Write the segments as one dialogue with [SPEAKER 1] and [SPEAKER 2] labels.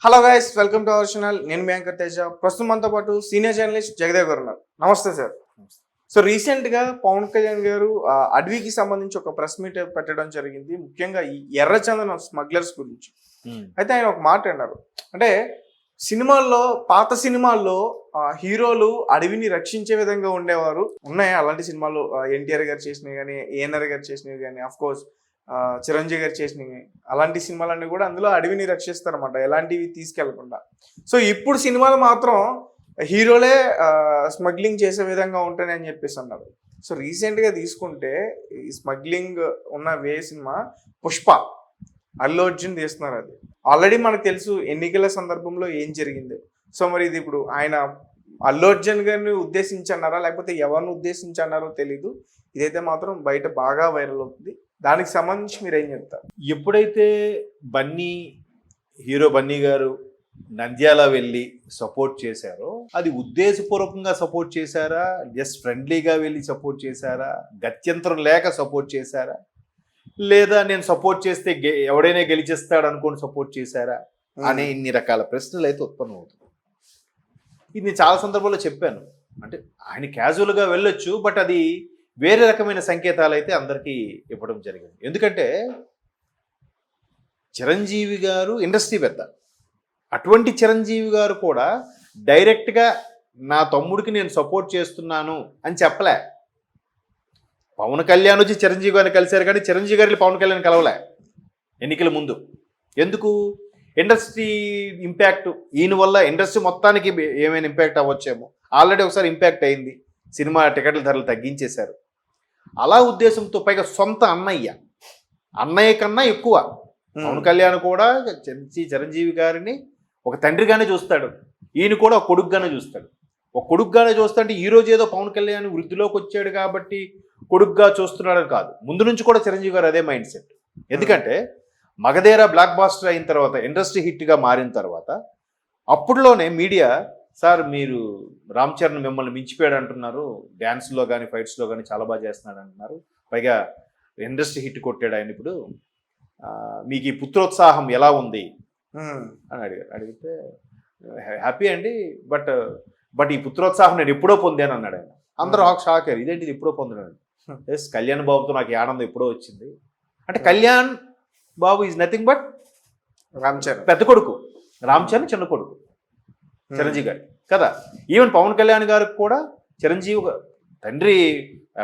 [SPEAKER 1] Hello guys, welcome to our channel. నేను మీ anchor Teja. ప్రస్తుతం మనతో పాటు సీనియర్ జర్నలిస్ట్ జగదేవ్ గారు ఉన్నారు. నమస్తే సార్. సో రీసెంట్ గా పవన్ కళ్యాణ్ గారు అడవికి సంబంధించి ఒక ప్రెస్ మీట్ పెట్టడం జరిగింది, ముఖ్యంగా ఈ ఎర్రచందనం స్మగ్లర్స్ గురించి. అయితే ఆయన ఒక మాట అన్నారు, అంటే సినిమాల్లో, పాత సినిమాల్లో హీరోలు అడవిని రక్షించే విధంగా ఉండేవారు. ఉన్నాయి అలాంటి సినిమాలు, ఎన్టీఆర్ గారు చేసినవి కానీ, ఏఎన్ఆర్ గారు చేసినవి కానీ, అఫ్ కోర్స్ చిరంజీవి గారు చేసినవి. అలాంటి సినిమాలన్నీ కూడా అందులో అడవిని రక్షిస్తారన్నమాట, ఎలాంటివి తీసుకెళ్లకుండా. సో ఇప్పుడు సినిమాలు మాత్రం హీరోలే స్మగ్లింగ్ చేసే విధంగా ఉంటాయని అని చెప్పేసి అన్నారు. సో రీసెంట్గా తీసుకుంటే ఈ స్మగ్లింగ్ ఉన్న సినిమా పుష్ప, అల్లు అర్జున్ తీస్తున్నారు. అది ఆల్రెడీ మనకు తెలుసు ఎన్నికల సందర్భంలో ఏం జరిగింది. సో మరి ఇది ఇప్పుడు ఆయన అల్లు అర్జున్ గారిని ఉద్దేశించి అన్నారా, లేకపోతే ఎవరిని ఉద్దేశించి అన్నారో తెలీదు. ఇదైతే మాత్రం బయట బాగా వైరల్ అవుతుంది. దానికి సంబంధించి మీరు ఏం చెప్తారు?
[SPEAKER 2] ఎప్పుడైతే హీరో బన్నీ గారు నంద్యాల వెళ్ళి సపోర్ట్ చేశారో, అది ఉద్దేశపూర్వకంగా సపోర్ట్ చేశారా, జస్ట్ ఫ్రెండ్లీగా వెళ్ళి సపోర్ట్ చేశారా, గత్యంతరం లేక సపోర్ట్ చేశారా, లేదా నేను సపోర్ట్ చేస్తే ఎవడైనా గెలిచేస్తాడు అనుకోని సపోర్ట్ చేశారా అనే ఇన్ని రకాల ప్రశ్నలు అయితే ఉత్పన్నం అవుతుంది. ఇది నేను చాలా సందర్భాల్లో చెప్పాను. అంటే ఆయన క్యాజువల్గా వెళ్ళొచ్చు, బట్ అది వేరే రకమైన సంకేతాలు అయితే అందరికీ ఇవ్వడం జరిగింది. ఎందుకంటే చిరంజీవి గారు ఇండస్ట్రీ పెద్ద, అటువంటి చిరంజీవి గారు కూడా డైరెక్ట్గా నా తమ్ముడికి నేను సపోర్ట్ చేస్తున్నాను అని చెప్పలే. పవన్ కళ్యాణ్ వచ్చి చిరంజీవి గారిని కలిశారు, కానీ చిరంజీవి గారిని పవన్ కళ్యాణ్ కలవలే ఎన్నికల ముందు. ఎందుకు? ఇండస్ట్రీ ఇంపాక్ట్, ఈయన వల్ల ఇండస్ట్రీ మొత్తానికి ఏమైనా ఇంపాక్ట్ అవ్వచ్చేమో. ఆల్రెడీ ఒకసారి ఇంపాక్ట్ అయింది, సినిమా టికెట్ల ధరలు తగ్గించేశారు. అలా ఉద్దేశంతో, పైగా సొంత అన్నయ్య కన్నా ఎక్కువ పవన్ కళ్యాణ్ కూడా చిరంజీవి గారిని ఒక తండ్రిగానే చూస్తాడు, ఈయన కూడా ఒక కొడుకుగానే చూస్తాడు. ఒక కొడుకుగానే చూస్తాడంటే ఈ రోజు ఏదో పవన్ కళ్యాణ్ వృద్ధిలోకి వచ్చాడు కాబట్టి కొడుకుగా చూస్తున్నాడని కాదు, ముందు నుంచి కూడా చిరంజీవి గారు అదే మైండ్ సెట్. ఎందుకంటే మగధీర బ్లాక్ బాస్టర్ అయిన తర్వాత, ఇండస్ట్రీ హిట్గా మారిన తర్వాత, అప్పుడులోనే మీడియా, సార్ మీరు రామ్ చరణ్ మిమ్మల్ని మించిపోయాడు అంటున్నారు, డ్యాన్స్లో కానీ ఫైట్స్లో కానీ చాలా బాగా చేస్తున్నాడు అంటున్నారు, పైగా ఇండస్ట్రీ హిట్ కొట్టాడు ఆయన, ఇప్పుడు మీకు ఈ పుత్రోత్సాహం ఎలా ఉంది అని అడిగితే హ్యాపీ అండి, బట్ ఈ పుత్రోత్సాహం నేను ఎప్పుడో పొందాను అన్నాడు ఆయన. అందరూ షాక్ అయ్యారు, ఇదేంటి ఇది ఎప్పుడో పొందాను. ఎస్, కళ్యాణ్ బాబుతో నాకు ఈ ఆనందం ఎప్పుడో వచ్చింది అంటే, Kalyan Babu is nothing but
[SPEAKER 1] Ram Charan
[SPEAKER 2] పెద్ద కొడుకు, రామ్ చరణ్ చిన్న కొడుకు చిరంజీవి గారి కదా. ఈవెన్ పవన్ కళ్యాణ్ గారికి కూడా చిరంజీవి తండ్రి,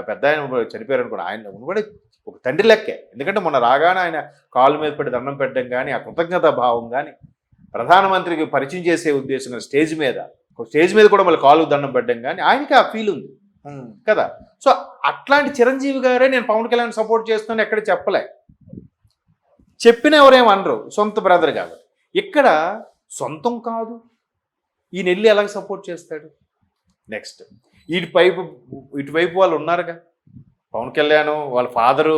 [SPEAKER 2] పెద్ద ఆయన చనిపోయారు అనుకోండి, ఆయన కూడా ఒక తండ్రి లెక్కే. ఎందుకంటే మొన్న రాగానే ఆయన కాలు మీద పెట్టి దండం పెట్టడం కానీ, ఆ కృతజ్ఞతా భావం కానీ, ప్రధానమంత్రికి పరిచయం చేసే ఉద్దేశంగా స్టేజ్ మీద కూడా మళ్ళీ కాలు దండం పెట్టడం కానీ ఆయనకి ఆ ఫీల్ ఉంది కదా. సో అట్లాంటి చిరంజీవి గారే నేను పవన్ కళ్యాణ్ సపోర్ట్ చేస్తున్నాను ఎక్కడ చెప్పలే, చెప్పిన ఎవరేమనరు, సొంత బ్రదర్ కాబట్టి. ఇక్కడ సొంతం కాదు, ఈయన వెళ్ళి ఎలాగ సపోర్ట్ చేస్తాడు? నెక్స్ట్ ఇటువైపు వాళ్ళు ఉన్నారుగా, పవన్ కళ్యాణ్ వాళ్ళ ఫాదరు,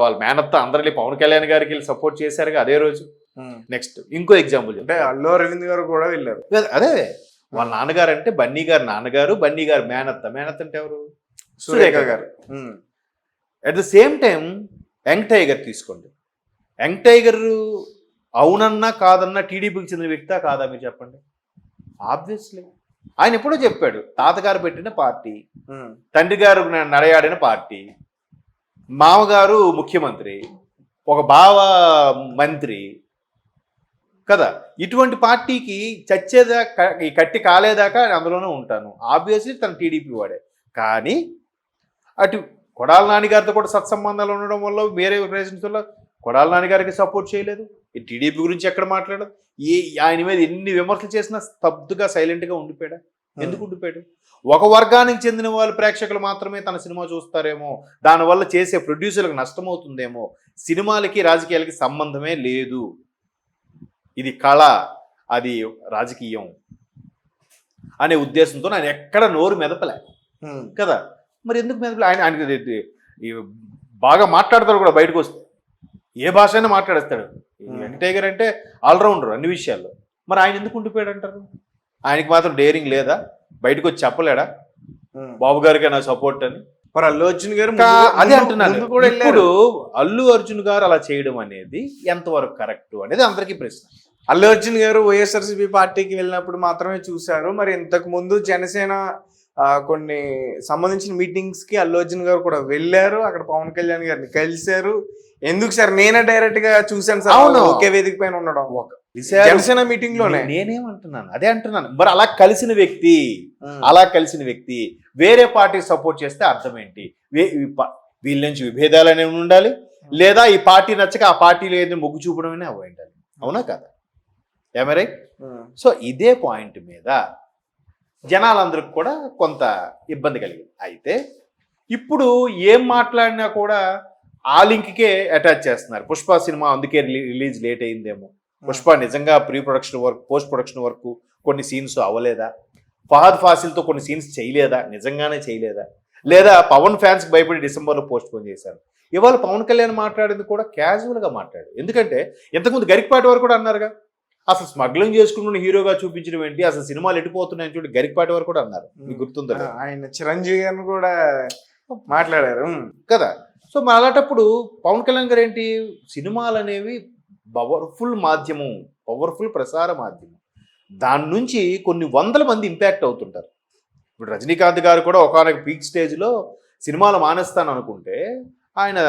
[SPEAKER 2] వాళ్ళ మేనత్త అందరు వెళ్ళి పవన్ కళ్యాణ్ గారికి వెళ్ళి సపోర్ట్ చేశారుగా అదే రోజు. నెక్స్ట్ ఇంకో ఎగ్జాంపుల్,
[SPEAKER 1] అంటే అల్లు అరవింద్ గారు కూడా వెళ్ళారు.
[SPEAKER 2] అదే వాళ్ళ నాన్నగారు అంటే బన్నీ గారు నాన్నగారు, బన్నీ గారు మేనత్త అంటే ఎవరు?
[SPEAKER 1] సురేఖ గారు.
[SPEAKER 2] At the same time young tiger తీసుకోండి. యంగ్ టైగర్ అవునన్నా కాదన్నా టీడీపీకి చెందిన వ్యక్తా కాదా మీరు చెప్పండి? ఆబ్వియస్లీ ఆయన ఎప్పుడో చెప్పాడు, తాతగారు పెట్టిన పార్టీ, తండ్రి గారు నడయాడిన పార్టీ, మామగారు ముఖ్యమంత్రి, ఒక బావ మంత్రి కదా. ఇటువంటి పార్టీకి చచ్చేదాకా, ఈ కట్టి కాలేదాకా అందులోనే ఉంటాను. ఆబ్వియస్లీ తను టీడీపీ వాడే. కానీ అటు కొడాల నాన్నగారితో కూడా సత్సంబంధాలు ఉండడం వల్ల, వేరే రీజన్స్ వల్ల కొడాల నాన్నగారికి సపోర్ట్ చేయలేదు. ఈ టీడీపీ గురించి ఎక్కడ మాట్లాడదు. ఆయన మీద ఎన్ని విమర్శలు చేసినా స్తబ్దుగా సైలెంట్గా ఉండిపోయాడా? ఎందుకు ఉండిపోయాడు? ఒక వర్గానికి చెందిన వాళ్ళు ప్రేక్షకులు మాత్రమే తన సినిమా చూస్తారేమో, దానివల్ల చేసే ప్రొడ్యూసర్లకు నష్టమవుతుందేమో, సినిమాలకి రాజకీయాలకి సంబంధమే లేదు, ఇది కళ, అది రాజకీయం అనే ఉద్దేశంతో ఆయన ఎక్కడ నోరు మెదపలే కదా. మరి ఎందుకు మెదపలే? ఆయన బాగా మాట్లాడతాడు కూడా, బయటకు వస్తే ఏ భాష అయినా మాట్లాడేస్తాడు. వెంకటేగర్ అంటే ఆల్రౌండర్ అన్ని విషయాల్లో. మరి ఆయన ఎందుకు ఉండిపోయాడు అంటారు? ఆయనకి మాత్రం డేరింగ్ లేదా? బయటకు వచ్చి చెప్పలేడా బాబు గారికి నా సపోర్ట్ అని?
[SPEAKER 1] మరి అల్లు అర్జున్ గారు
[SPEAKER 2] అదే అంటున్నాను. ఇప్పుడు అల్లు అర్జున్ గారు అలా చేయడం అనేది ఎంతవరకు కరెక్ట్ అనేది అందరికీ ప్రశ్న.
[SPEAKER 1] అల్లు అర్జున్ గారు వైఎస్ఆర్సీపీ పార్టీకి వెళ్ళినప్పుడు మాత్రమే చూశారు. మరి ఇంతకు ముందు జనసేన కొన్ని సంబంధించిన మీటింగ్స్ కి అల్లు అర్జున్ గారు కూడా వెళ్ళారు. అక్కడ పవన్ కళ్యాణ్ గారిని కలిశారు. ఎందుకు సార్ నేనే డైరెక్ట్ గా చూశాను సార్.
[SPEAKER 2] అవును.
[SPEAKER 1] ఒకే వేదిక పైన ఉండడం జనసేన మీటింగ్ లోనే.
[SPEAKER 2] నేనేమంటున్నాను అదే అంటున్నాను. మరి అలా కలిసిన వ్యక్తి వేరే పార్టీకి సపోర్ట్ చేస్తే అర్థం ఏంటి? వీళ్ళ నుంచి విభేదాలు అనేవి ఉండాలి, లేదా ఈ పార్టీ నచ్చక ఆ పార్టీలో ఏదో మొగ్గు చూపడం అవ్వండాలి. అవునా కదా? ఏమరై? సో ఇదే పాయింట్ మీద జనాలందరికి కూడా కొంత ఇబ్బంది కలిగింది. అయితే ఇప్పుడు ఏం మాట్లాడినా కూడా ఆ లింక్కే అటాచ్ చేస్తున్నారు. పుష్ప సినిమా అందుకే రిలీజ్ లేట్ అయిందేమో, పుష్ప నిజంగా pre production work, post production work కొన్ని సీన్స్ అవ్వలేదా, ఫహద్ ఫాసిల్తో కొన్ని సీన్స్ చేయలేదా, నిజంగానే చేయలేదా, లేదా పవన్ ఫ్యాన్స్కి భయపడి డిసెంబర్లో పోస్ట్ పోన్ చేశారు. ఇవాళ పవన్ కళ్యాణ్ మాట్లాడింది కూడా క్యాజువల్గా మాట్లాడు. ఎందుకంటే ఇంతకుముందు గరికపాటి వారు కూడా అన్నారుగా, అసలు స్మగ్లింగ్ చేసుకున్న హీరోగా చూపించడం ఏంటి, అసలు సినిమాలు ఎట్టిపోతున్నాయని చూడండి గరికపాటి వారు కూడా అన్నారు. మీకు గుర్తుందా?
[SPEAKER 1] ఆయన చిరంజీవి గారిని కూడా మాట్లాడారు
[SPEAKER 2] కదా. సో మరి అలాంటప్పుడు పవన్ కళ్యాణ్ గారు ఏంటి, సినిమాలు అనేవి పవర్ఫుల్ మాధ్యమం, పవర్ఫుల్ ప్రసార మాధ్యమం. దాని నుంచి కొన్ని వందల మంది ఇంపాక్ట్ అవుతుంటారు. ఇప్పుడు రజనీకాంత్ గారు కూడా ఒకనొక పీక్ స్టేజ్లో సినిమాలు మానేస్తాను అనుకుంటే ఆయన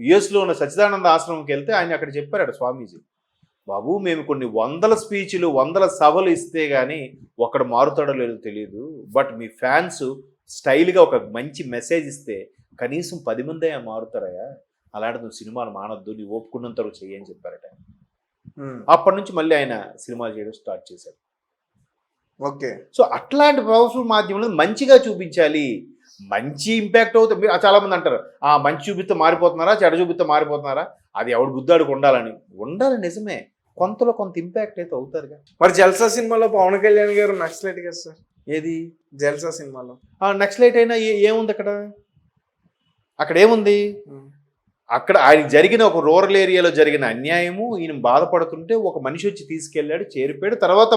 [SPEAKER 2] యుఎస్లో ఉన్న సచ్చిదానంద ఆశ్రమంకి వెళ్తే ఆయన అక్కడ చెప్పారు స్వామీజీ, బాబు మేము కొన్ని వందల స్పీచ్లు, వందల సభలు ఇస్తే కానీ ఒక్కడ మారుతాడో లేదో తెలియదు, బట్ మీ ఫ్యాన్స్ స్టైల్గా ఒక మంచి మెసేజ్ ఇస్తే కనీసం 10 మంది మారుతారయ్యా, అలాంటి నువ్వు సినిమాలు మానొద్దు, నీ ఒప్పుకున్నంత వరకు చెయ్యని చెప్పారట. అప్పటి నుంచి మళ్ళీ ఆయన సినిమాలు చేయడం స్టార్ట్ చేశారు.
[SPEAKER 1] ఓకే.
[SPEAKER 2] సో అట్లాంటి పవర్ఫుల్ మాధ్యమంలో మంచిగా చూపించాలి, మంచి ఇంపాక్ట్ అవుతుంది. చాలా మంది అంటారు మంచి చూపిస్తే మారిపోతున్నారా, చెడ చూపిస్తే మారిపోతున్నారా, అది ఎవడు బుద్ధాడికి ఉండాలి నిజమే, కొంతలో కొంత ఇంపాక్ట్ అయితే అవుతారుగా.
[SPEAKER 1] మరి జల్సా సినిమాలో పవన్ కళ్యాణ్ గారు నక్సలైట్ కదా సార్?
[SPEAKER 2] ఏది
[SPEAKER 1] జల్సా సినిమాలో
[SPEAKER 2] నక్సలైట్ అయినా ఏముంది అక్కడ ఏముంది? అక్కడ ఆయన జరిగిన ఒక రూరల్ ఏరియాలో జరిగిన అన్యాయము, ఈయన బాధపడుతుంటే ఒక మనిషి వచ్చి తీసుకెళ్ళాడు, చేరిపోయాడు, తర్వాత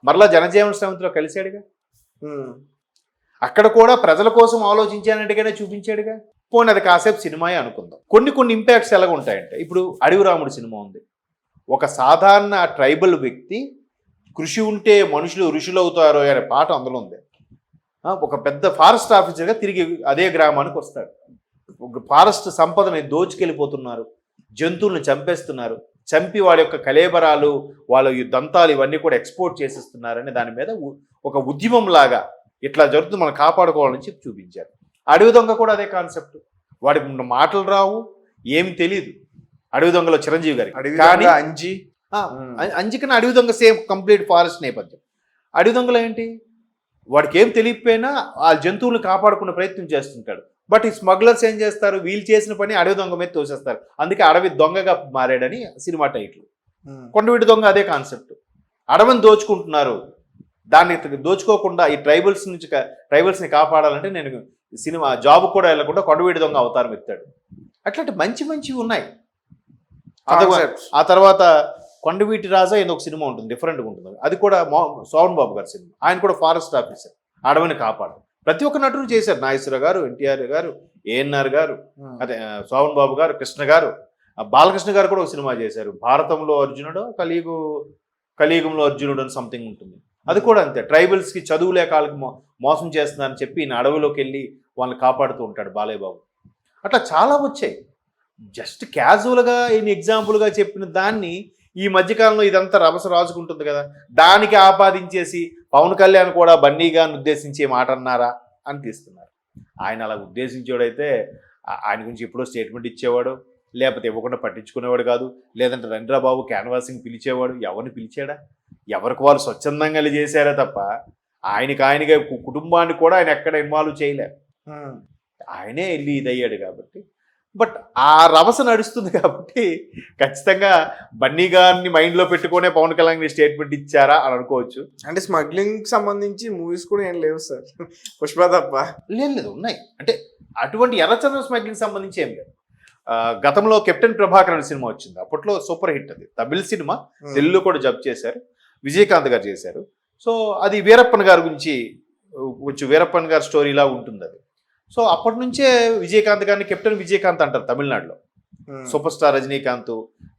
[SPEAKER 2] మరలా జనజీవన శ్రమంతో కలిశాడుగా. అక్కడ కూడా ప్రజల కోసం ఆలోచించానంటేగానే చూపించాడుగా. పోనీ అది కాసేపు సినిమాయే అనుకుందాం. కొన్ని ఇంపాక్ట్స్ ఎలాగ ఉంటాయంటే, ఇప్పుడు అడవి రాముడు సినిమా ఉంది. ఒక సాధారణ ట్రైబల్ వ్యక్తి కృషి ఉంటే మనుషులు ఋషులు అవుతారో అనే పాట అందులో ఉంది. ఒక పెద్ద ఫారెస్ట్ ఆఫీసర్గా తిరిగి అదే గ్రామానికి వస్తాడు. ఒక ఫారెస్ట్ సంపదని దోచుకెళ్ళిపోతున్నారు, జంతువులను చంపేస్తున్నారు, చంపి వాడి యొక్క కలేబరాలు, వాళ్ళ దంతాలు ఇవన్నీ కూడా ఎక్స్పోర్ట్ చేసేస్తున్నారని దాని మీద ఒక ఉద్యమం లాగా ఇట్లా జరుగుతుంది, మనం కాపాడుకోవాలని చెప్పి చూపించారు. అడవి దొంగ కూడా అదే కాన్సెప్ట్. వాడికి మాటలు రావు, ఏమి తెలియదు. అడవి దొంగలో చిరంజీవి గారి కానీ అంజికన్నా అడవి దొంగ సేమ్ కంప్లీట్ ఫారెస్ట్ నేపథ్యం. అడవి దొంగలో ఏంటి, వాడికి ఏం తెలియకపోయినా ఆ జంతువులను కాపాడుకునే ప్రయత్నం చేస్తుంటాడు. బట్ ఈ స్మగ్లర్స్ ఏం చేస్తారు, వీళ్ళు చేసిన పని అడవి దొంగ మీద తోసేస్తారు. అందుకే అడవి దొంగగా మారాడని సినిమా టైటిల్. కొండవీటి దొంగ అదే కాన్సెప్ట్. అడవిని దోచుకుంటున్నారు, దాన్ని దోచుకోకుండా ఈ ట్రైబల్స్ని కాపాడాలంటే నేను సినిమా జాబ్ కూడా వెళ్ళకుండా కొండవీటి దొంగ అవతారం ఎత్తాడు. అట్లాంటి మంచివి ఉన్నాయి. ఆ తర్వాత కొండవీటి రాజా ఏదో ఒక సినిమా ఉంటుంది, డిఫరెంట్గా ఉంటుంది. అది కూడా సోహన్ బాబు గారి సినిమా. ఆయన కూడా ఫారెస్ట్ ఆఫీసర్, అడవిని కాపాడు. ప్రతి ఒక్క నటుడు చేశారు. నాగేశ్వర గారు, ఎన్టీఆర్ గారు, ఏఎన్ఆర్ గారు, అదే సోహన్ బాబు గారు, కృష్ణ గారు, బాలకృష్ణ గారు కూడా ఒక సినిమా చేశారు. భారతంలో అర్జునుడు, కలియుగంలో అర్జునుడు అని సంథింగ్ ఉంటుంది. అది కూడా అంతే. ట్రైబల్స్కి చదువు లేక వాళ్ళకి మోసం చేస్తున్నారని చెప్పి ఈయన అడవిలోకి వెళ్ళి వాళ్ళని కాపాడుతూ ఉంటాడు బాలయ్య బాబు. అట్లా చాలా వచ్చాయి. జస్ట్ క్యాజువల్గా ఈయన ఎగ్జాంపుల్గా చెప్పిన దాన్ని ఈ మధ్యకాలంలో ఇదంతా రభస రాజుకుంటుంది కదా, దానికి ఆపాదించేసి పవన్ కళ్యాణ్ కూడా బన్నీ గారిని ఉద్దేశించి మాట అన్నారా అని తీస్తున్నారు. ఆయన అలా ఉద్దేశించేవాడైతే ఆయన గురించి ఎప్పుడో స్టేట్మెంట్ ఇచ్చేవాడు, లేకపోతే ఇవ్వకుండా పట్టించుకునేవాడు కాదు. లేదంటే రండ్రాబాబు క్యాన్వాసింగ్ పిలిచేవాడు. ఎవరిని పిలిచాడా? ఎవరికి వాళ్ళు స్వచ్ఛందంగా చేశారా తప్ప ఆయనగా కుటుంబాన్ని కూడా ఆయన ఎక్కడ ఇన్వాల్వ్ చేయలే. ఆయనే వెళ్ళి ఇదయ్యాడు కాబట్టి. బట్ ఆ రభస నడుస్తుంది కాబట్టి ఖచ్చితంగా బన్నీ గారిని మైండ్లో పెట్టుకునే పవన్ కళ్యాణ్ స్టేట్మెంట్ ఇచ్చారా అని అనుకోవచ్చు.
[SPEAKER 1] అంటే స్మగ్లింగ్ సంబంధించి మూవీస్ కూడా ఏం లేవు సార్, పుష్ప తప్ప.
[SPEAKER 2] లేదు ఉన్నాయి. అంటే అటువంటి ఎర్రచంద్ర స్మగ్లింగ్ సంబంధించి ఏం లేదు. గతంలో కెప్టెన్ ప్రభాకర్ అనే సినిమా వచ్చింది, అప్పట్లో సూపర్ హిట్. అది తమిళ సినిమా, తెలుగులో కూడా జబ్ చేశారు, విజయకాంత్ గారు చేశారు. సో అది వీరప్పన్ గారి గురించి, కొంచెం వీరప్పన్ గారి స్టోరీలా ఉంటుంది అది. సో అప్పటి నుంచే విజయకాంత్ గారిని కెప్టెన్ విజయకాంత్ అంటారు తమిళనాడులో. సూపర్ స్టార్ రజనీకాంత్,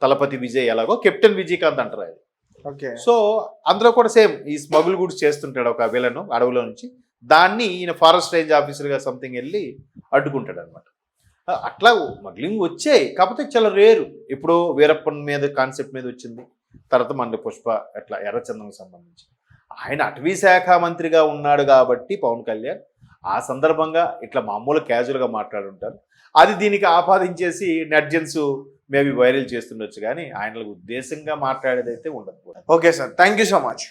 [SPEAKER 2] తలపతి విజయ్ ఎలాగో కెప్టెన్ విజయకాంత్ అంటారు. అది
[SPEAKER 1] ఓకే.
[SPEAKER 2] సో అందులో కూడా సేమ్ ఈ స్మగుల్ గుడ్స్ చేస్తుంటాడు ఒక విలను అడవిలో నుంచి, దాన్ని ఈయన ఫారెస్ట్ రేంజ్ ఆఫీసర్గా సంథింగ్ వెళ్ళి అడ్డుకుంటాడు అనమాట. అట్లా స్మగ్లింగ్ వచ్చాయి, కాకపోతే చాలా రేరు. ఇప్పుడు వీరప్పన్ మీద కాన్సెప్ట్ మీద వచ్చింది, తర్వాత మండ పుష్ప, అట్లా ఎర్రచందనకు సంబంధించి. ఆయన అటవీ శాఖ మంత్రిగా ఉన్నాడు కాబట్టి పవన్ కళ్యాణ్ ఆ సందర్భంగా ఇట్లా మామూలు క్యాజువల్గా మాట్లాడుంటారు. అది దీనికి ఆపాదించేసి నెట్జన్స్ మేబీ వైరల్ చేస్తుండొచ్చు, కానీ ఆయన ఉద్దేశంగా మాట్లాడేదైతే ఉండదు.
[SPEAKER 1] Okay sir, thank you so much.